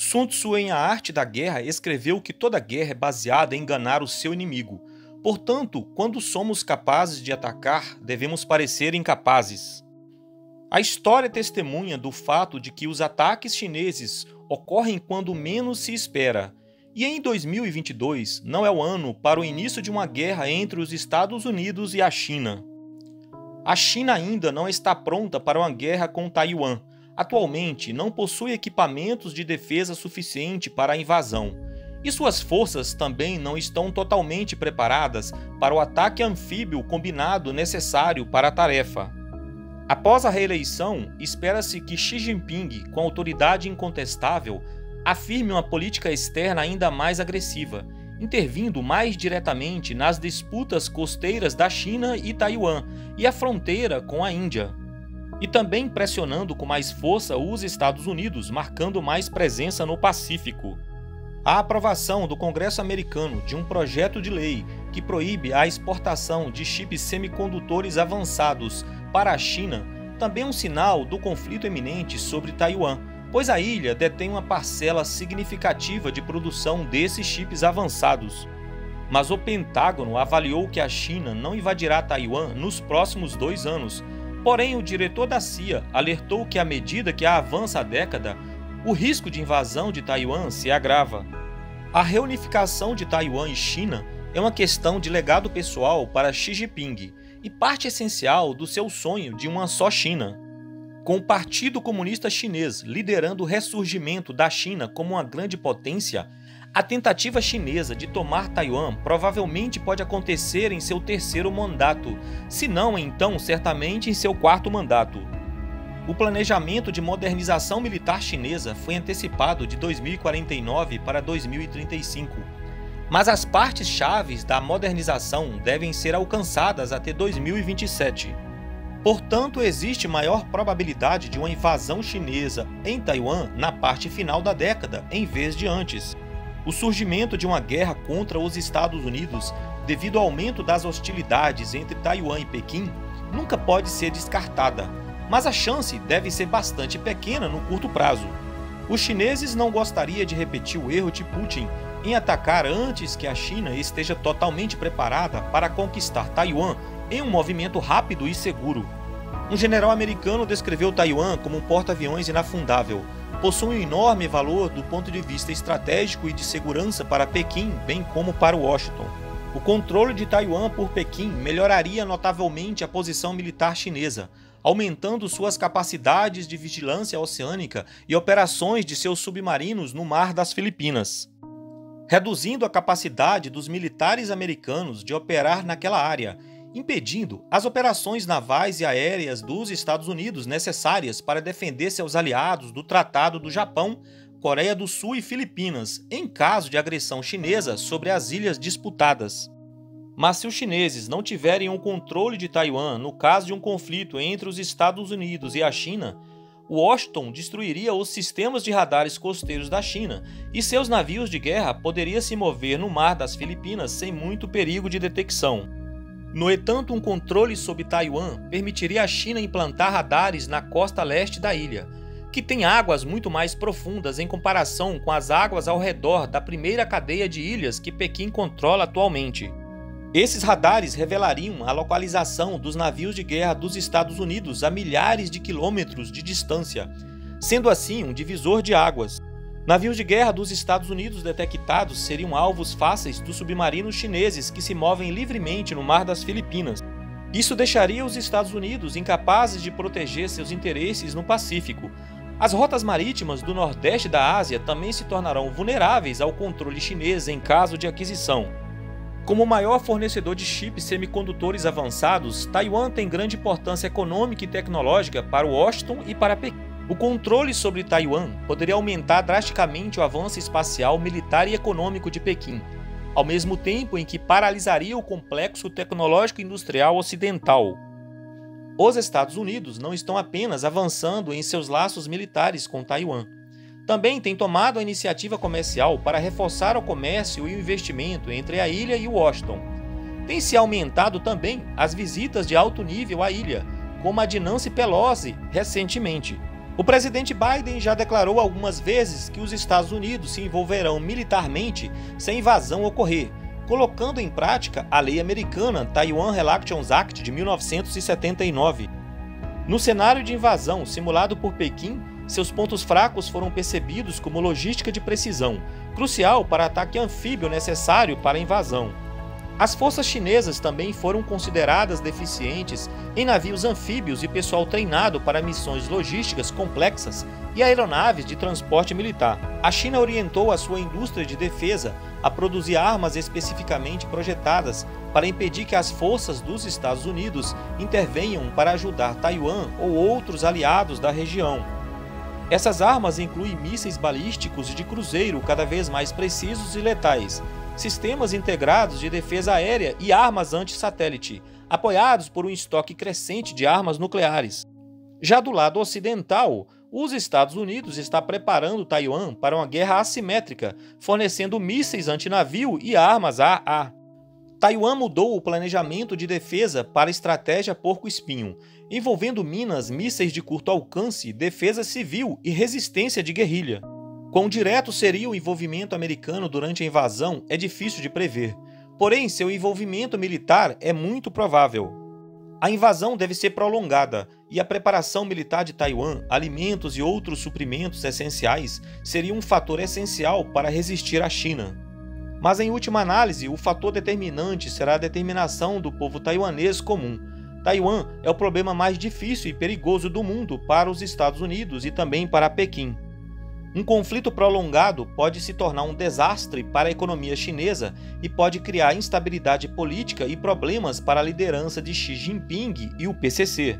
Sun Tzu, em A Arte da Guerra, escreveu que toda guerra é baseada em enganar o seu inimigo. Portanto, quando somos capazes de atacar, devemos parecer incapazes. A história testemunha do fato de que os ataques chineses ocorrem quando menos se espera. E em 2022 não é o ano para o início de uma guerra entre os Estados Unidos e a China. A China ainda não está pronta para uma guerra com Taiwan. Atualmente não possui equipamentos de defesa suficiente para a invasão. E suas forças também não estão totalmente preparadas para o ataque anfíbio combinado necessário para a tarefa. Após a reeleição, espera-se que Xi Jinping, com autoridade incontestável, afirme uma política externa ainda mais agressiva, intervindo mais diretamente nas disputas costeiras da China e Taiwan e a fronteira com a Índia. E também pressionando com mais força os Estados Unidos, marcando mais presença no Pacífico. A aprovação do Congresso americano de um projeto de lei que proíbe a exportação de chips semicondutores avançados para a China também é um sinal do conflito eminente sobre Taiwan, pois a ilha detém uma parcela significativa de produção desses chips avançados. Mas o Pentágono avaliou que a China não invadirá Taiwan nos próximos 2 anos. Porém, o diretor da CIA alertou que à medida que avança a década, o risco de invasão de Taiwan se agrava. A reunificação de Taiwan e China é uma questão de legado pessoal para Xi Jinping e parte essencial do seu sonho de uma só China. Com o Partido Comunista Chinês liderando o ressurgimento da China como uma grande potência, a tentativa chinesa de tomar Taiwan provavelmente pode acontecer em seu 3º mandato, se não então certamente em seu 4º mandato. O planejamento de modernização militar chinesa foi antecipado de 2049 para 2035, mas as partes chaves da modernização devem ser alcançadas até 2027. Portanto, existe maior probabilidade de uma invasão chinesa em Taiwan na parte final da década, em vez de antes. O surgimento de uma guerra contra os Estados Unidos, devido ao aumento das hostilidades entre Taiwan e Pequim, nunca pode ser descartada, mas a chance deve ser bastante pequena no curto prazo. Os chineses não gostariam de repetir o erro de Putin em atacar antes que a China esteja totalmente preparada para conquistar Taiwan em um movimento rápido e seguro. Um general americano descreveu Taiwan como um porta-aviões inafundável. Possui um enorme valor do ponto de vista estratégico e de segurança para Pequim, bem como para Washington. O controle de Taiwan por Pequim melhoraria notavelmente a posição militar chinesa, aumentando suas capacidades de vigilância oceânica e operações de seus submarinos no Mar das Filipinas, reduzindo a capacidade dos militares americanos de operar naquela área, impedindo as operações navais e aéreas dos Estados Unidos necessárias para defender seus aliados do Tratado do Japão, Coreia do Sul e Filipinas, em caso de agressão chinesa sobre as ilhas disputadas. Mas se os chineses não tiverem um controle de Taiwan no caso de um conflito entre os Estados Unidos e a China, Washington destruiria os sistemas de radares costeiros da China e seus navios de guerra poderiam se mover no Mar das Filipinas sem muito perigo de detecção. No entanto, um controle sobre Taiwan permitiria à China implantar radares na costa leste da ilha, que tem águas muito mais profundas em comparação com as águas ao redor da primeira cadeia de ilhas que Pequim controla atualmente. Esses radares revelariam a localização dos navios de guerra dos Estados Unidos a milhares de quilômetros de distância, sendo assim um divisor de águas. Navios de guerra dos Estados Unidos detectados seriam alvos fáceis dos submarinos chineses que se movem livremente no Mar das Filipinas. Isso deixaria os Estados Unidos incapazes de proteger seus interesses no Pacífico. As rotas marítimas do Nordeste da Ásia também se tornarão vulneráveis ao controle chinês em caso de aquisição. Como o maior fornecedor de chips semicondutores avançados, Taiwan tem grande importância econômica e tecnológica para Washington e para Pequim. O controle sobre Taiwan poderia aumentar drasticamente o avanço espacial, militar e econômico de Pequim, ao mesmo tempo em que paralisaria o complexo tecnológico industrial ocidental. Os Estados Unidos não estão apenas avançando em seus laços militares com Taiwan. Também tem tomado a iniciativa comercial para reforçar o comércio e o investimento entre a ilha e Washington. Tem se aumentado também as visitas de alto nível à ilha, como a de Nancy Pelosi recentemente. O presidente Biden já declarou algumas vezes que os Estados Unidos se envolverão militarmente se a invasão ocorrer, colocando em prática a lei americana Taiwan Relations Act de 1979. No cenário de invasão simulado por Pequim, seus pontos fracos foram percebidos como logística de precisão, crucial para ataque anfíbio necessário para a invasão. As forças chinesas também foram consideradas deficientes em navios anfíbios e pessoal treinado para missões logísticas complexas e aeronaves de transporte militar. A China orientou a sua indústria de defesa a produzir armas especificamente projetadas para impedir que as forças dos Estados Unidos intervenham para ajudar Taiwan ou outros aliados da região. Essas armas incluem mísseis balísticos de cruzeiro cada vez mais precisos e letais, sistemas integrados de defesa aérea e armas anti-satélite, apoiados por um estoque crescente de armas nucleares. Já do lado ocidental, os Estados Unidos está preparando Taiwan para uma guerra assimétrica, fornecendo mísseis antinavio e armas AA. Taiwan mudou o planejamento de defesa para estratégia porco-espinho, envolvendo minas, mísseis de curto alcance, defesa civil e resistência de guerrilha. Quão direto seria o envolvimento americano durante a invasão é difícil de prever, porém seu envolvimento militar é muito provável. A invasão deve ser prolongada e a preparação militar de Taiwan, alimentos e outros suprimentos essenciais seria um fator essencial para resistir à China. Mas em última análise, o fator determinante será a determinação do povo taiwanês comum. Taiwan é o problema mais difícil e perigoso do mundo para os Estados Unidos e também para Pequim. Um conflito prolongado pode se tornar um desastre para a economia chinesa e pode criar instabilidade política e problemas para a liderança de Xi Jinping e o PCC.